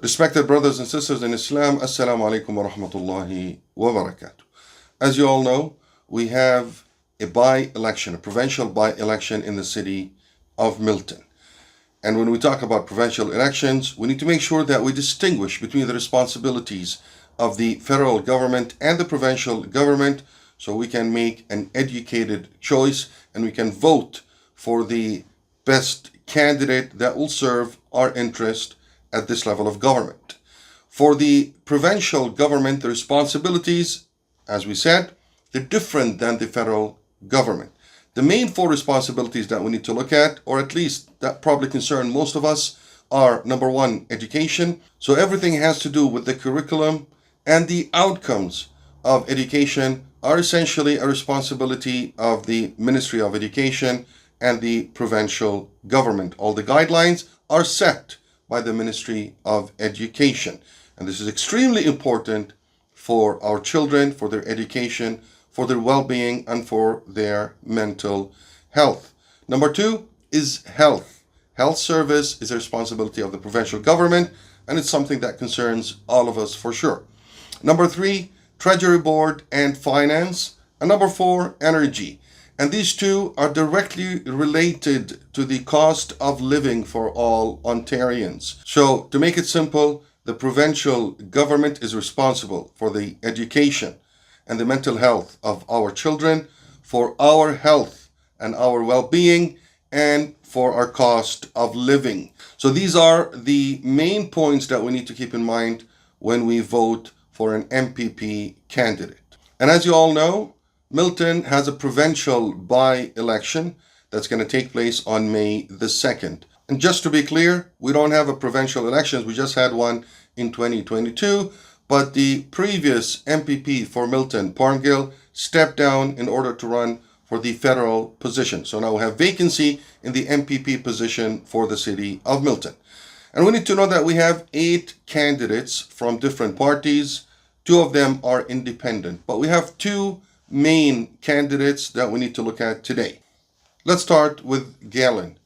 Respected brothers and sisters in Islam, Assalamu alaikum wa rahmatullahi wa barakatuh. As you all know, we have a by-election, a provincial by-election in the city of Milton. And when we talk about provincial elections, we need to make sure that we distinguish between the responsibilities of the federal government and the provincial government so we can make an educated choice and we can vote for the best candidate that will serve our interest at this level of government. For the provincial government, the responsibilities, as we said, they're different than the federal government. The main four responsibilities that we need to look at, or at least that probably concern most of us, are number one, education. So everything has to do with the curriculum and the outcomes of education are essentially a responsibility of the Ministry of Education and the provincial government. All the guidelines are set by the Ministry of Education. And this is extremely important for our children, for their education, for their well-being, and for their mental health. Number two is health. Health service is a responsibility of the provincial government, and it's something that concerns all of us for sure. Number three, Treasury Board and Finance. And number four, energy. And these two are directly related to the cost of living for all Ontarians. So to make it simple, the provincial government is responsible for the education and the mental health of our children, for our health and our well-being, and for our cost of living. So these are the main points that we need to keep in mind when we vote for an MPP candidate. And as you all know, Milton has a provincial by-election that's going to take place on May the 2nd. And just to be clear, we don't have a provincial elections. We just had one in 2022. But the previous MPP for Milton, Parngill, stepped down in order to run for the federal position. So now we have vacancy in the MPP position for the city of Milton. And we need to know that we have 8 candidates from different parties. 2 of them are independent. But we have 2 main candidates that we need to look at today. Let's start with Galen.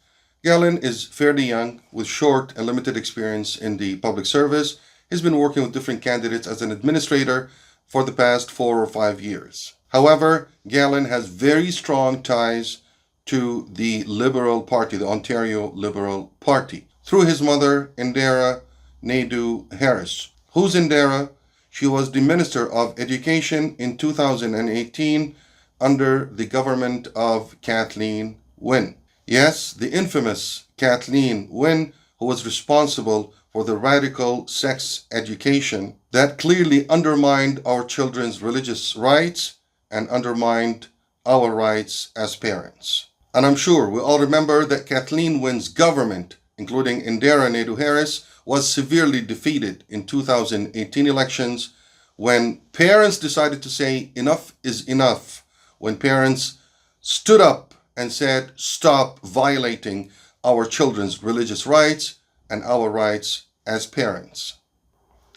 Galen is fairly young with short and limited experience in the public service. He's been working with different candidates as an administrator for the past 4 or 5 years. However, Galen has very strong ties to the Liberal Party, the Ontario Liberal Party, through his mother, Indira Naidu Harris. Who's Indira? She was the Minister of Education in 2018 under the government of Kathleen Wynne. Yes, the infamous Kathleen Wynne, who was responsible for the radical sex education that clearly undermined our children's religious rights and undermined our rights as parents. And I'm sure we all remember that Kathleen Wynne's government, including Indira Naidu Harris, was severely defeated in 2018 elections when parents decided to say enough is enough, when parents stood up and said stop violating our children's religious rights and our rights as parents.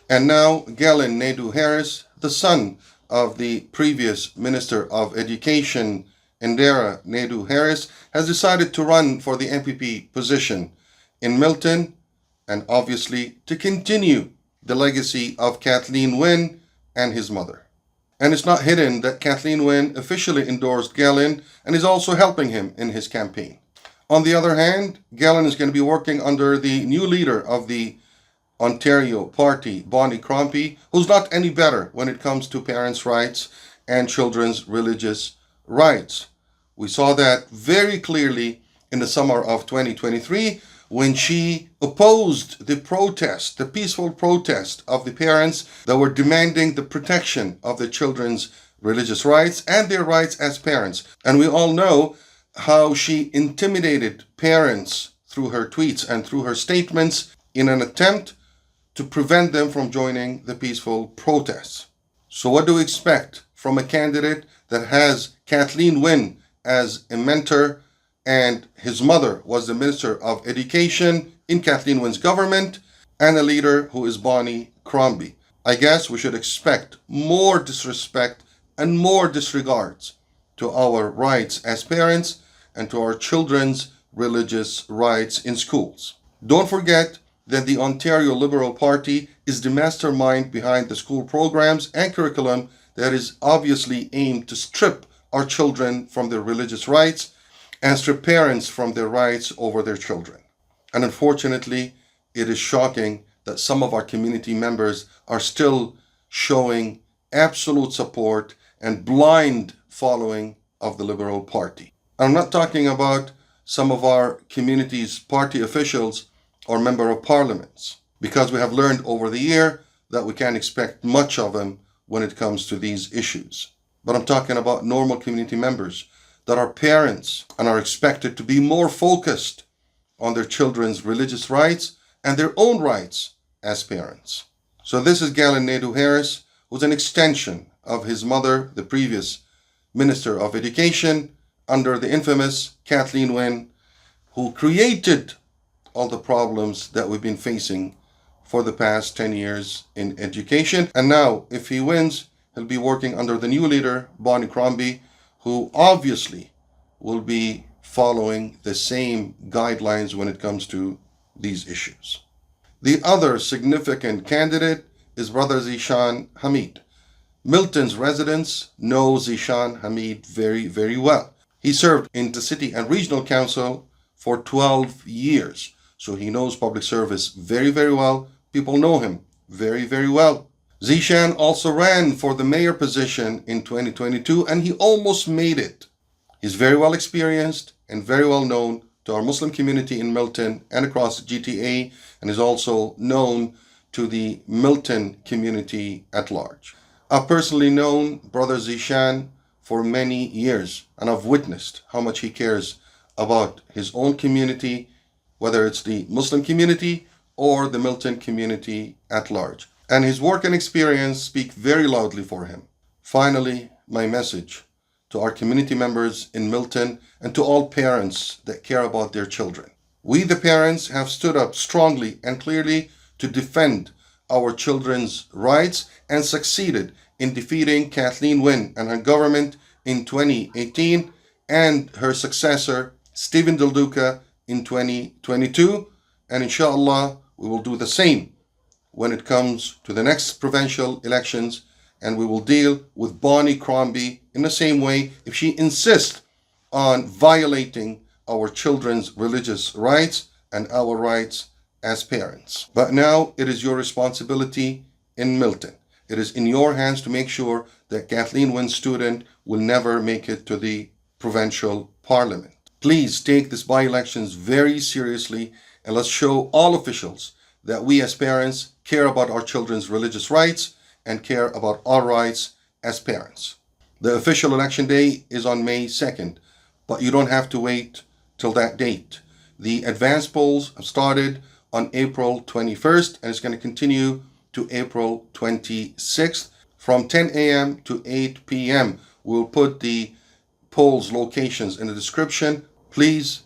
And now Galen Naidu Harris, the son of the previous Minister of Education, Indira Naidu Harris, has decided to run for the MPP position in Milton, and obviously to continue the legacy of Kathleen Wynne and his mother. And it's not hidden that Kathleen Wynne officially endorsed Galen and is also helping him in his campaign. On the other hand, Galen is going to be working under the new leader of the Ontario Party, Bonnie Crombie, who's not any better when it comes to parents' rights and children's religious rights. We saw that very clearly in the summer of 2023 when she opposed the protest, the peaceful protest of the parents that were demanding the protection of the children's religious rights and their rights as parents. And we all know how she intimidated parents through her tweets and through her statements in an attempt to prevent them from joining the peaceful protests. So what do we expect from a candidate that has Kathleen Wynne as a mentor and his mother was the Minister of Education in Kathleen Wynne's government, and a leader who is Bonnie Crombie? I guess we should expect more disrespect and more disregards to our rights as parents and to our children's religious rights in schools. Don't forget that the Ontario Liberal Party is the mastermind behind the school programs and curriculum that is obviously aimed to strip our children from their religious rights and strip parents from their rights over their children. And unfortunately, it is shocking that some of our community members are still showing absolute support and blind following of the Liberal Party. I'm not talking about some of our community's party officials or member of parliaments, because we have learned over the year that we can't expect much of them when it comes to these issues. But I'm talking about normal community members that are parents and are expected to be more focused on their children's religious rights and their own rights as parents. So this is Galen Nadeau Harris, who's an extension of his mother, the previous Minister of Education, under the infamous Kathleen Wynne, who created all the problems that we've been facing for the past 10 years in education. And now, if he wins, he'll be working under the new leader, Bonnie Crombie, who obviously will be following the same guidelines when it comes to these issues. The other significant candidate is Brother Zishan Hamid. Milton's residents know Zishan Hamid very, very well. He served in the City and Regional Council for 12 years. So he knows public service very, very well. People know him very, very well. Zishan also ran for the mayor position in 2022 and he almost made it. He's very well experienced and very well known to our Muslim community in Milton and across the GTA, and is also known to the Milton community at large. I've personally known Brother Zishan for many years, and I've witnessed how much he cares about his own community, whether it's the Muslim community or the Milton community at large. And his work and experience speak very loudly for him. Finally, my message to our community members in Milton and to all parents that care about their children. We, the parents, have stood up strongly and clearly to defend our children's rights and succeeded in defeating Kathleen Wynne and her government in 2018 and her successor, Stephen Del Duca, in 2022. And inshallah, we will do the same when it comes to the next provincial elections, and we will deal with Bonnie Crombie in the same way if she insists on violating our children's religious rights and our rights as parents. But now it is your responsibility in Milton. It is in your hands to make sure that Kathleen Wynne's student will never make it to the provincial parliament. Please take this by-elections very seriously, and let's show all officials that we as parents care about our children's religious rights and care about our rights as parents. The official election day is on May 2nd, but you don't have to wait till that date. The advanced polls have started on April 21st, and it's going to continue to April 26th from 10 a.m. to 8 p.m. We'll put the polls locations in the description. Please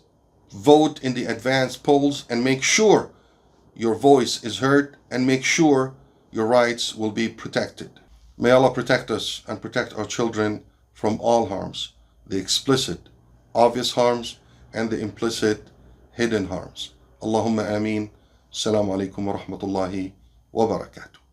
vote in the advanced polls and make sure your voice is heard and make sure your rights will be protected. May Allah protect us and protect our children from all harms, the explicit, obvious harms and the implicit, hidden harms. Allahumma ameen. Assalamu alaikum wa rahmatullahi wa barakatuh.